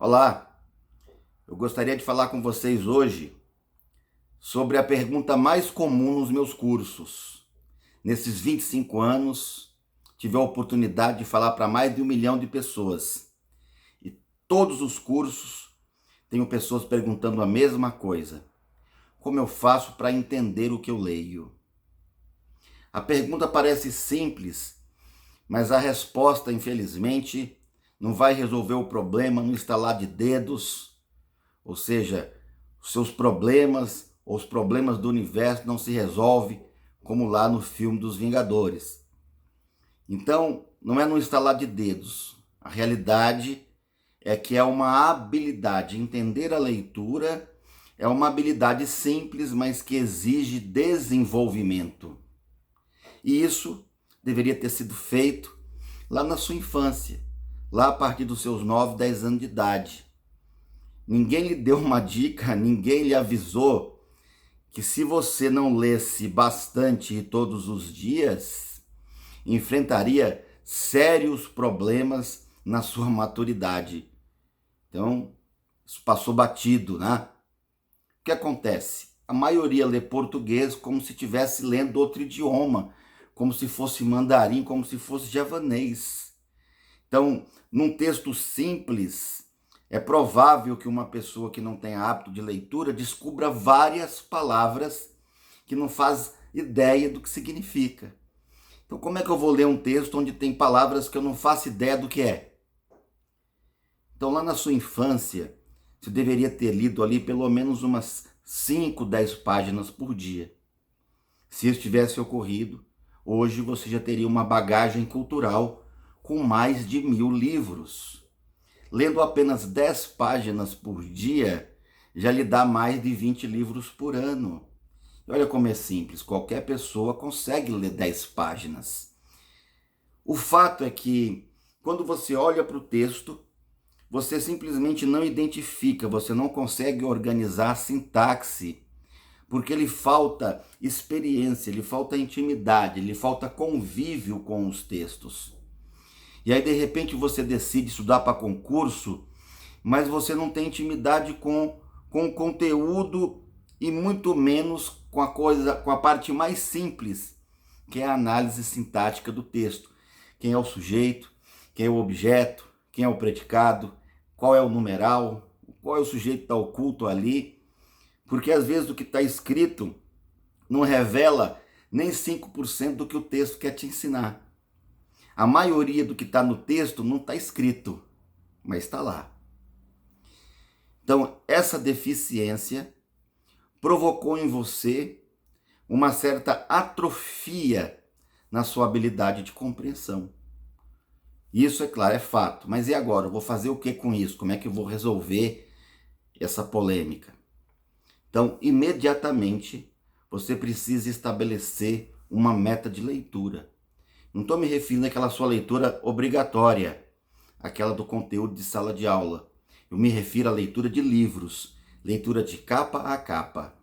Olá, eu gostaria de falar com vocês hoje sobre a pergunta mais comum nos meus cursos. Nesses 25 anos, tive a oportunidade de falar para mais de 1 milhão de pessoas. E todos os cursos tenho pessoas perguntando a mesma coisa. Como eu faço para entender o que eu leio? A pergunta parece simples, mas a resposta, infelizmente, não vai resolver o problema no estalar de dedos. Ou seja, os seus problemas ou os problemas do universo não se resolvem como lá no filme dos Vingadores. Então, não é no estalar de dedos. A realidade é que é uma habilidade. Entender a leitura é uma habilidade simples, mas que exige desenvolvimento. E isso deveria ter sido feito lá na sua infância, lá a partir dos seus 9, 10 anos de idade. Ninguém lhe deu uma dica, ninguém lhe avisou que se você não lesse bastante e todos os dias, enfrentaria sérios problemas na sua maturidade. Então, isso passou batido, né? O que acontece? A maioria lê português como se estivesse lendo outro idioma, como se fosse mandarim, como se fosse javanês. Então, num texto simples, é provável que uma pessoa que não tem hábito de leitura descubra várias palavras que não faz ideia do que significa. Então, como é que eu vou ler um texto onde tem palavras que eu não faço ideia do que é? Então, lá na sua infância, você deveria ter lido ali pelo menos umas 5, 10 páginas por dia. Se isso tivesse ocorrido, hoje você já teria uma bagagem cultural com mais de 1000 livros. Lendo apenas 10 páginas por dia, já lhe dá mais de 20 livros por ano. E olha como é simples, qualquer pessoa consegue ler 10 páginas. O fato é que, quando você olha para o texto, você simplesmente não identifica, você não consegue organizar a sintaxe, porque lhe falta experiência, lhe falta intimidade, lhe falta convívio com os textos. E aí, de repente, você decide estudar para concurso, mas você não tem intimidade com o conteúdo e muito menos com a parte mais simples, que é a análise sintática do texto. Quem é o sujeito, quem é o objeto, quem é o predicado, qual é o numeral, qual é o sujeito que está oculto ali, porque às vezes o que está escrito não revela nem 5% do que o texto quer te ensinar. A maioria do que está no texto não está escrito, mas está lá. Então, essa deficiência provocou em você uma certa atrofia na sua habilidade de compreensão. Isso, é claro, é fato. Mas e agora? Eu vou fazer o que com isso? Como é que eu vou resolver essa polêmica? Então, imediatamente, você precisa estabelecer uma meta de leitura. Não estou me referindo àquela sua leitura obrigatória, aquela do conteúdo de sala de aula. Eu me refiro à leitura de livros, leitura de capa a capa.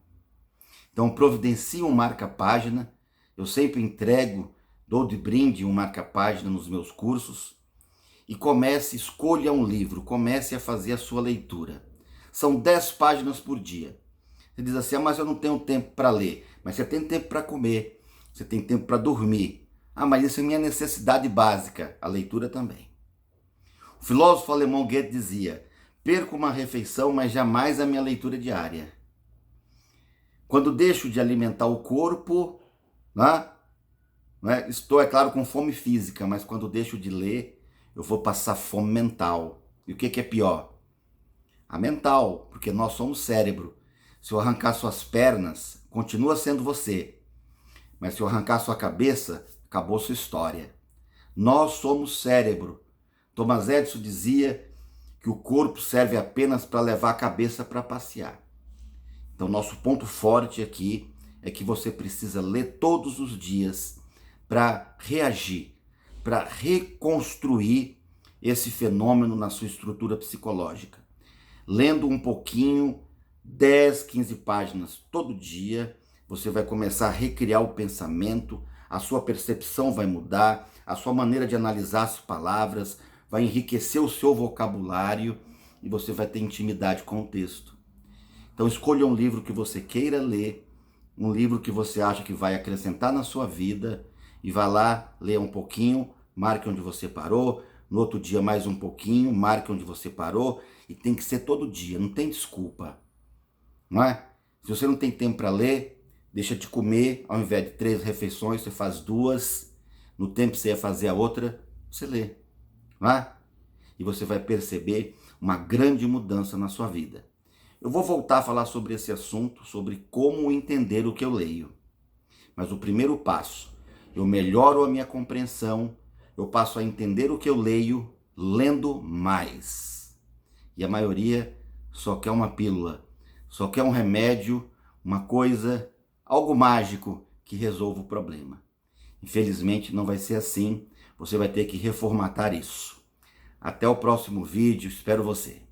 Então, providencie um marca-página. Eu sempre entrego, dou de brinde um marca-página nos meus cursos. E escolha um livro, comece a fazer a sua leitura. São 10 páginas por dia. Você diz assim, mas eu não tenho tempo para ler. Mas você tem tempo para comer, você tem tempo para dormir. Mas isso é minha necessidade básica, a leitura também. O filósofo alemão Goethe dizia, perco uma refeição, mas jamais a minha leitura diária. Quando deixo de alimentar o corpo, estou, é claro, com fome física, mas quando deixo de ler, eu vou passar fome mental. E o que é pior? A mental, porque nós somos cérebro. Se eu arrancar suas pernas, continua sendo você. Mas se eu arrancar sua cabeça, acabou sua história. Nós somos cérebro. Thomas Edison dizia que o corpo serve apenas para levar a cabeça para passear. Então, nosso ponto forte aqui é que você precisa ler todos os dias para reagir, para reconstruir esse fenômeno na sua estrutura psicológica. Lendo um pouquinho, 10, 15 páginas todo dia, você vai começar a recriar o pensamento, a sua percepção vai mudar, a sua maneira de analisar as palavras vai enriquecer o seu vocabulário e você vai ter intimidade com o texto. Então escolha um livro que você queira ler, um livro que você acha que vai acrescentar na sua vida, e vá lá, leia um pouquinho, marque onde você parou, no outro dia mais um pouquinho, marque onde você parou, e tem que ser todo dia, não tem desculpa, não é? Se você não tem tempo para ler, deixa de comer, ao invés de 3 refeições, você faz 2, no tempo que você ia fazer a outra, você lê, não é? E você vai perceber uma grande mudança na sua vida. Eu vou voltar a falar sobre esse assunto, sobre como entender o que eu leio. Mas o primeiro passo, eu melhoro a minha compreensão, eu passo a entender o que eu leio lendo mais. E a maioria só quer uma pílula, só quer um remédio, uma coisa, algo mágico que resolva o problema. Infelizmente não vai ser assim, você vai ter que reformatar isso. Até o próximo vídeo, espero você.